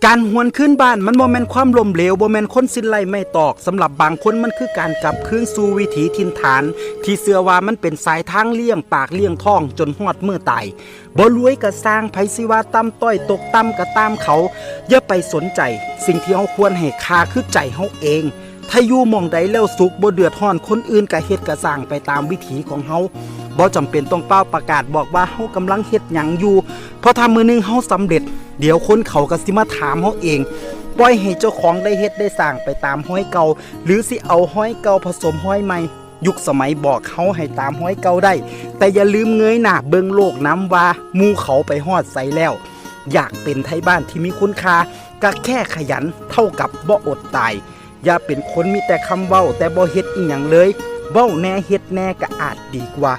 การหวนขึ้นบ้านมันบ่แม่นความล้มเหลวบ่แม่นคนสิ้นไล่ไม่ตอกสำหรับบางคนมันคือการกลับคืนสู่วิถีถิ่นฐานที่เชื่อว่ามันเป็นสายทางเลี่ยงปากเลี่ยงท้องจนฮอดมื้อตายบ่รวยก็สร้างไผสิว่าต่ำต้อยตกต่ำก็ตามเขาอย่าไปสนใจสิ่งที่เฮาควรให้ค่าคือใจเฮาเองถ้าอยู่หม่องใดแล้วสุขบ่เดือดร้อนคนอื่นก็เฮ็ดก็สร้างไปตามวิถีของเฮาบ่จำเป็นต้องเป้าประกาศบอกว่าเฮากำลังเฮ็ดหยังอยู่เพราะถ้ามื้อนึงเฮาสำเร็จเดี๋ยวคนเขาก็สิมาถามเฮาเองปล่อยให้เจ้าของได้เฮ็ดได้สร้างไปตามห้อยเก่าหรือสิเอาห้อยเก่าผสมห้อยใหม่ยุคสมัยบอกเขาให้ตามห้อยเก่าได้แต่อย่าลืมเงยหน้าเบิ่งโลกน้ำว่าหมู่เขาไปฮอดไสแล้วอยากเป็นไทบ้านที่มีคุณค่าก็แค่ขยันเท่ากับบ่อดตายอย่าเป็นคนมีแต่คำเว้าแต่บ่เฮ็ดอีหยังเลยเว้าแน่เฮ็ดแน่ก็อาจดีกว่า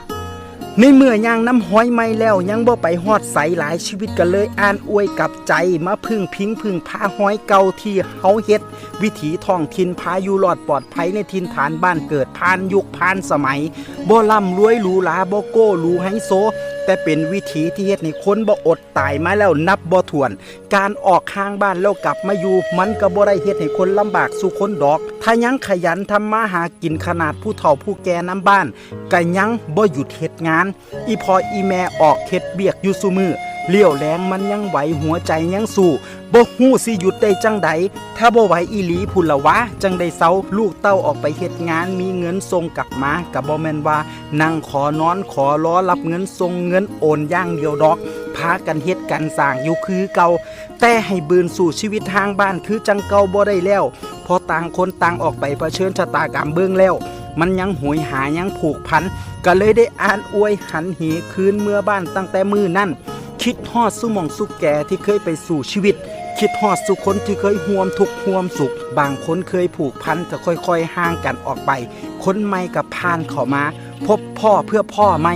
ในเมื่อย่างน้ำห้อยไม่แล้วยังบ่ไปฮอดใสหลายชีวิตกันเลยอ่านอวยกับใจมาพึ่งพาห้อยเก่าที่เฮาเฮ็ดวิถีท้องถิ่นพาอยู่รอดปลอดภัยในถิ่นฐานบ้านเกิดผ่านยุคผ่านสมัยบ่ร่ำรวยหรูหราบ่โก้หรูไฮโซแต่เป็นวิถีที่เฮ็ดให้คนบ่อดตายมาแล้วนับบ่ถ้วนการออกข้างบ้านแล้วกลับมาอยู่มันก็บ่ได้เฮ็ดให้คนลำบากสู่คนดอกถ้ายังขยันทำมาหากินขนาดผู้เฒ่าผู้แก่น้ำบ้านก็ยังบ่หยุดเฮ็ดงานอีพออีแม่ออกเฮ็ดเบียกอยู่ซุมื้อเลี้ยวแรงมันยังไหวหัวใจยังสู้บ่ฮู้สิหยุดได้จังใดถ้าบ่ไหวอีหลีพุ่นละวะจังได้เซาลูกเต้าออกไปเฮ็ดงานมีเงินส่งกลับมาก็บ่แม่นว่านั่งขอนอนขอรอรับเงินส่งเงินโอนอย่างเดียวดอกพากันเฮ็ดกันสร้างอยู่คือเก่าแต่ให้บืนสู่ชีวิตทางบ้านคือจังเก่าบ่ได้แล้วพอต่างคนต่างออกไปเผชิญชะตากรรมเบิ่งแล้วมันยังหวยหายังผูกพันก็เลยได้อ่านอวยหันเหคืนเมื่อบ้านตั้งแต่มื้อนั้นคิดฮอดสุหม่องสุแก่ที่เคยไปสู่ชีวิตคิดฮอดสุคนที่เคยห่วมทุกข์ห่วมสุขบางคนเคยผูกพันก็ค่อยๆห่างกันออกไปคนใหม่กับผ่านเข้ามาพบพ่อเพื่อพ่อใหม่